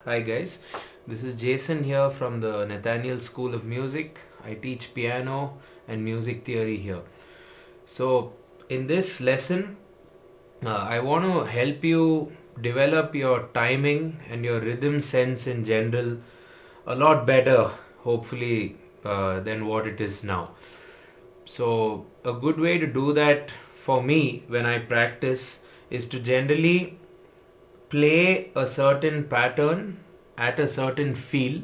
Hi guys, this is Jason here from the Nathaniel School of Music. I teach piano and music theory here. So, in this lesson, I want to help you develop your timing and your rhythm sense in general a lot better, hopefully, than what it is now. So, a good way to do that for me when I practice is to generally play a certain pattern at a certain feel.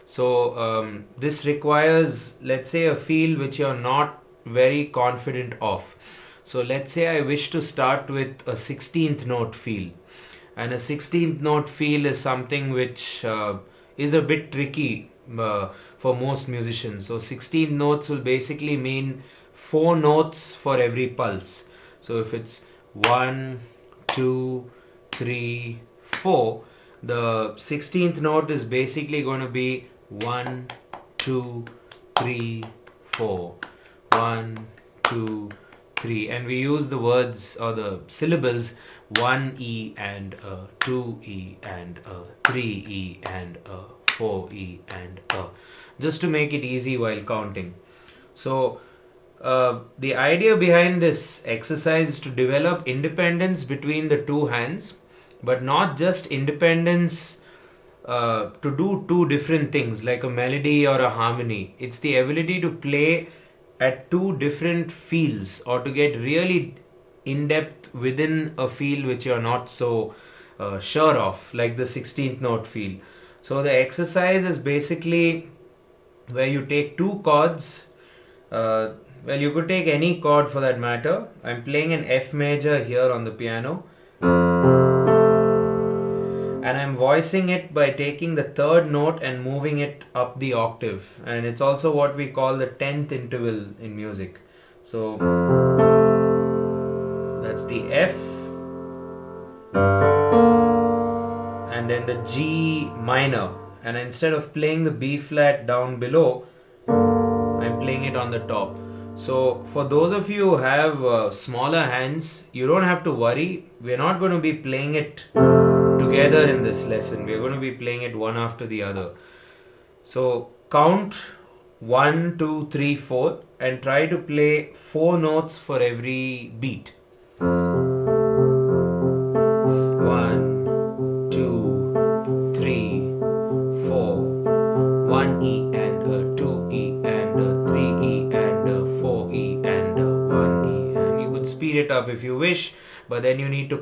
So this requires, let's say, a feel which you're not very confident of. So let's say I wish to start with a 16th note feel, and a 16th note feel is something which is a bit tricky for most musicians. So 16 notes will basically mean 4 notes for every pulse. So if it's 1, 2, 3, 4, the 16th note is basically going to be 1, 2, 3, 4. 1, 2, 3. And we use the words or the syllables 1E and 2E and 3E and 4E and just to make it easy while counting. So the idea behind this exercise is to develop independence between the two hands, but not just independence to do two different things like a melody or a harmony. It's the ability to play at two different feels or to get really in depth within a feel which you're not so sure of, like the 16th note feel. So the exercise is basically where you take two chords. Well, you could take any chord for that matter. I'm playing an F major here on the piano. And I'm voicing it by taking the third note and moving it up the octave. And it's also what we call the 10th interval in music. So that's the F. And then the G minor. And instead of playing the B flat down below, I'm playing it on the top. So for those of you who have smaller hands, you don't have to worry. We're not going to be playing it together in this lesson. We're going to be playing it one after the other. So count 1, 2, 3, 4 and try to play 4 notes for every beat. 1, 2, 3, 4. 1E and 2E and 3E and 4E and 1E. And you could speed it up if you wish, but then you need to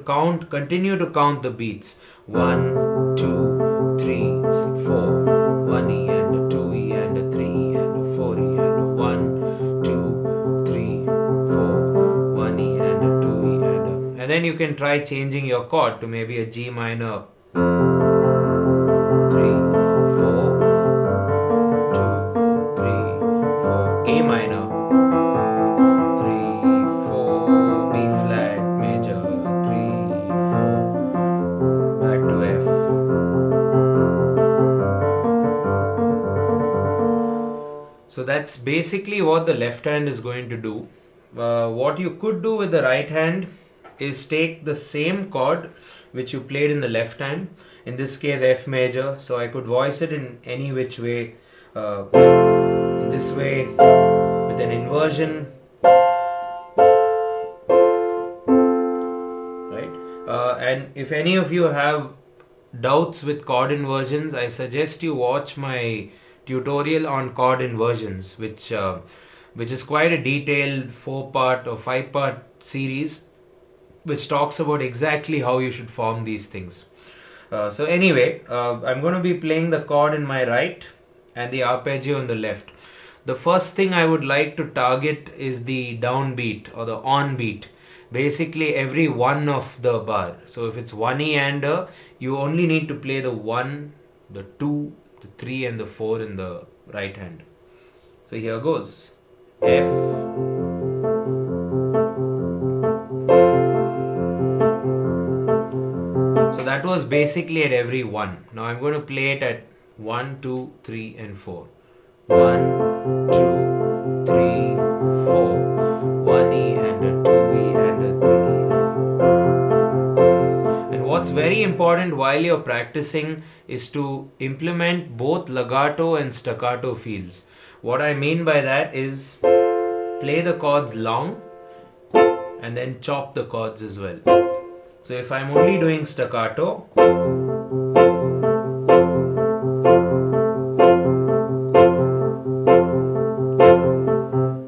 continue to count the beats. 1, 2, 3, 4. 1E and 2E and 3E and 4E and 1, 2, 3, 4. 1E and 2E and then you can try changing your chord to maybe a G minor 3, 4, 2, 3, 4, A minor 3, 4, B flat major 3, 4, back to F. So that's basically what the left hand is going to do. What you could do with the right hand is take the same chord which you played in the left hand, in this case F major, so I could voice it in any which way, in this way with an inversion, right? And if any of you have doubts with chord inversions, I suggest you watch my tutorial on chord inversions, which is quite a detailed 4-part or 5-part series which talks about exactly how you should form these things. So anyway, I'm going to be playing the chord in my right and the arpeggio in the left. The first thing I would like to target is the downbeat or the on beat. Basically every one of the bar. So if it's 1E and you only need to play the 1, the 2, the 3 and the 4 in the right hand. So here goes. F. So that was basically at every 1. Now I'm going to play it at 1, 2, 3 and 4. 1, 2, 3, 4. 1E and a 2E and a 3E. And what's very important while you're practicing is to implement both legato and staccato feels. What I mean by that is play the chords long and then chop the chords as well. So if I'm only doing staccato,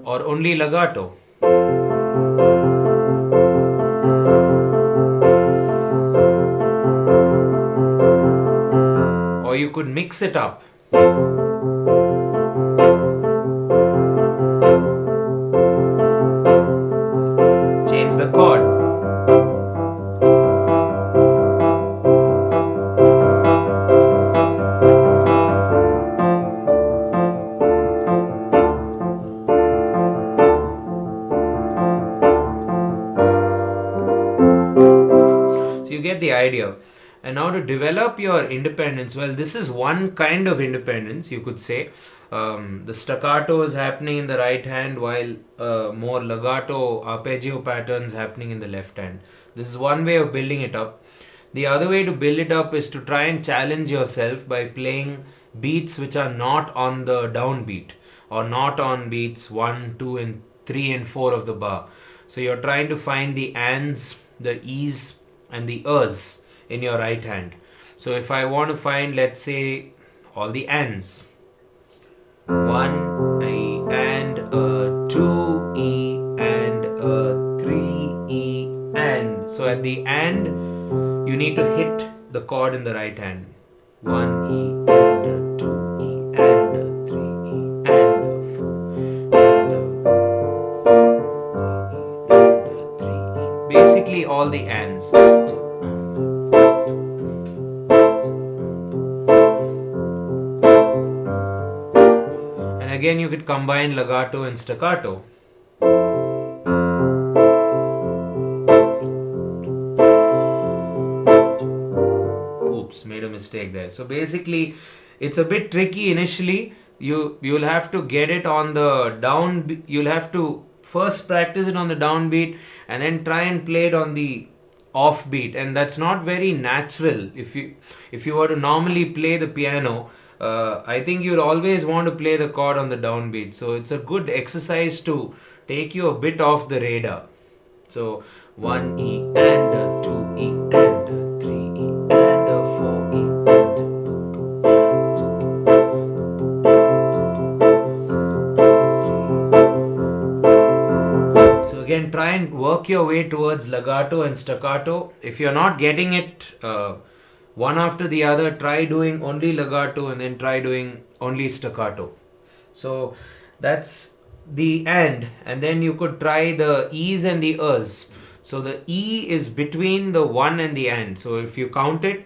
or only legato, or you could mix it up. Change the chord. So you get the idea. And now to develop your independence, well, this is one kind of independence, you could say. The staccato is happening in the right hand while more legato arpeggio patterns happening in the left hand. This is one way of building it up. The other way to build it up is to try and challenge yourself by playing beats which are not on the downbeat or not on beats 1, 2 and 3 and 4 of the bar. So you're trying to find the ands, the e's and the ers in your right hand. So if I want to find, let's say, all the ands, 1 E and 2 E and 3 E and. So at the and, you need to hit the chord in the right hand. 1 E and 2 E and 3 E and 4 and 3 E. Basically all the ands. Again, you could combine legato and staccato. Oops, made a mistake there. So basically, it's a bit tricky initially. You'll have to get it on the down. You'll have to first practice it on the downbeat and then try and play it on the offbeat. And that's not very natural. If you were to normally play the piano, I think you'd always want to play the chord on the downbeat. So it's a good exercise to take you a bit off the radar. So 1 E and 2 E and 3 E and 4 E and. So again, try and work your way towards legato and staccato. If you're not getting it one after the other, try doing only legato and then try doing only staccato. So that's the and then you could try the e's and the ers. So the e is between the 1 and the and. So if you count it,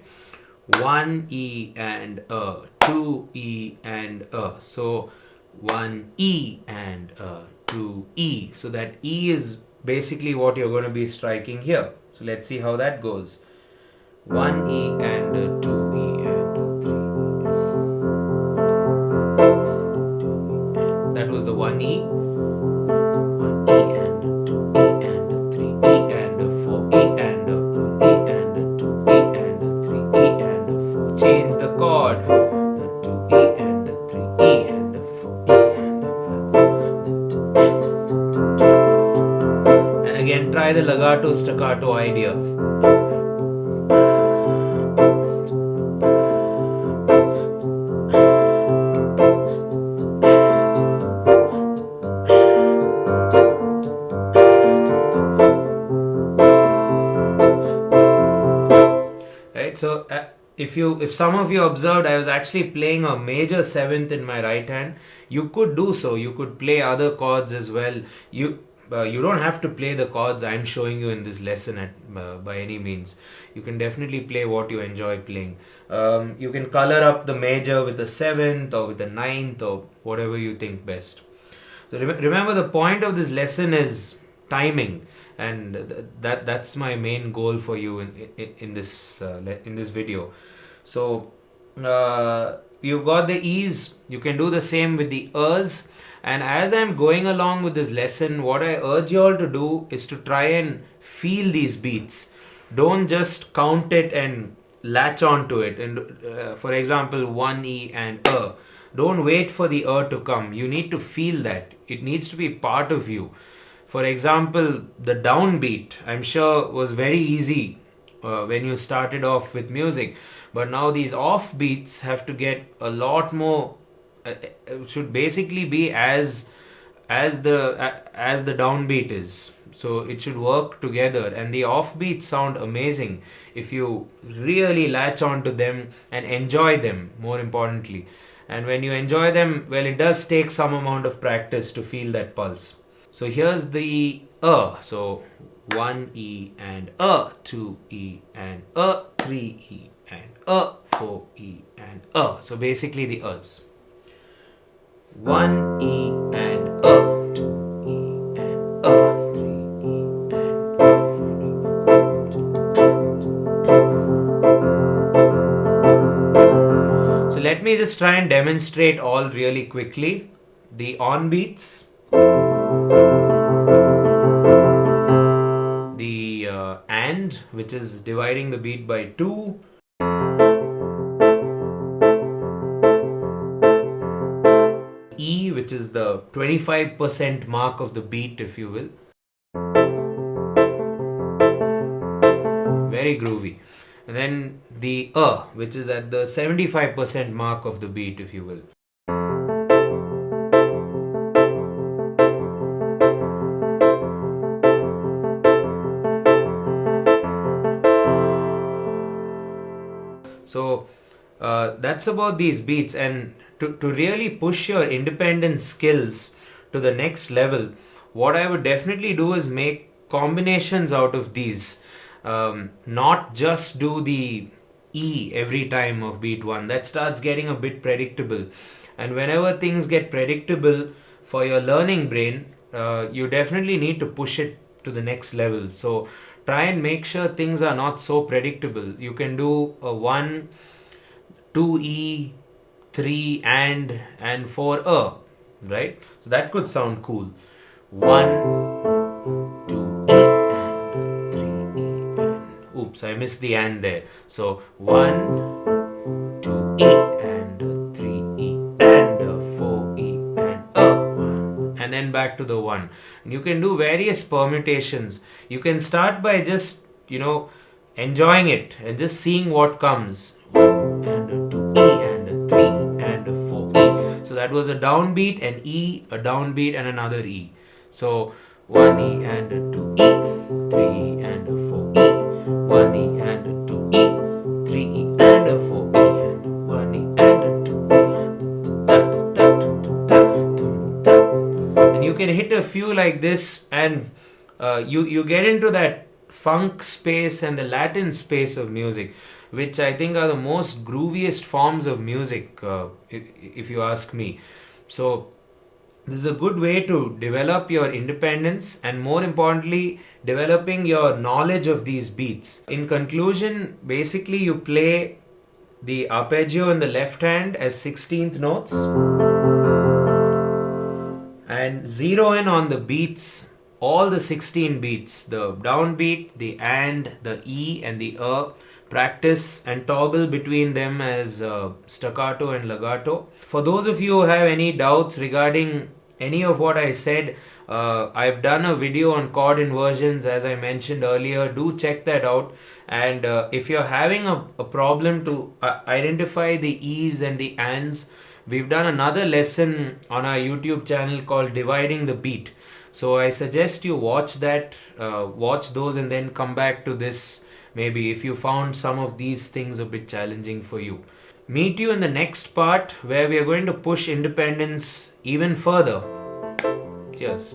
1 E and 2 E and so 1 E and 2 E. So that E is basically what you're going to be striking here. So let's see how that goes. 1 E and 2 E and 3 E. That was the 1 E. 1 E and 2 E and 3 E and 4 E and 2 E and 2 E and 3 E and 4. Change the chord. 2 E and 3 E and 4 E and 1. And again, try the legato staccato idea. So if some of you observed, I was actually playing a major 7th in my right hand. You could do so. You could play other chords as well. You don't have to play the chords I'm showing you in this lesson by any means. You can definitely play what you enjoy playing. You can color up the major with the 7th or with the 9th or whatever you think best. So remember, the point of this lesson is timing. And that's my main goal for you in this video. So you've got the E's. You can do the same with the Ers. And as I'm going along with this lesson, what I urge you all to do is to try and feel these beats. don't just count it and latch on to it. And for example, 1E and don't wait for the to come. You need to feel that. It needs to be part of you. For example, the downbeat, I'm sure, was very easy when you started off with music. But now these offbeats have to get a lot more, should basically be as the downbeat is. So it should work together, and the offbeats sound amazing if you really latch on to them and enjoy them, more importantly. And when you enjoy them, well, it does take some amount of practice to feel that pulse. So here's the so 1E and 2E and 3E and 4E and so basically the Us. 1E and 2E and 3E and 4E. So let me just try and demonstrate all really quickly. The on beats, the and, which is dividing the beat by 2, E, which is the 25% mark of the beat, if you will. Very groovy. And then the which is at the 75% mark of the beat, if you will. So that's about these beats. And to really push your independent skills to the next level, what I would definitely do is make combinations out of these. Not just do the E every time of beat 1. That starts getting a bit predictable. And whenever things get predictable for your learning brain, you definitely need to push it to the next level. So try and make sure things are not so predictable. You can do a 1, 2E, 3 and 4 right? So that could sound cool. 1, 2E and 3E and. Oops, I missed the and there. So 1, 2E and 3E and 4E and 1. And then back to the 1. And you can do various permutations. You can start by just, enjoying it and just seeing what comes. 1 and 2E and 3 and 4E. So that was a downbeat, an E, a downbeat, and another E. So 1E and 2E, 3E and 4E, 1E and 2E, 3E and 4E, and 1E and 2E. And you can hit a few like this, and you get into that funk space and the Latin space of music, which I think are the most grooviest forms of music, if you ask me. So this is a good way to develop your independence and, more importantly, developing your knowledge of these beats. In conclusion, basically you play the arpeggio in the left hand as 16th notes and zero in on the beats, all the 16 beats, the downbeat, the and, the E and the practice and toggle between them as staccato and legato. For those of you who have any doubts regarding any of what I said, I've done a video on chord inversions, as I mentioned earlier. Do check that out. And if you're having a problem to identify the E's and the ands, we've done another lesson on our YouTube channel called Dividing the Beat. So I suggest you watch that, watch those, and then come back to this maybe if you found some of these things a bit challenging for you. Meet you in the next part where we are going to push independence even further. Cheers.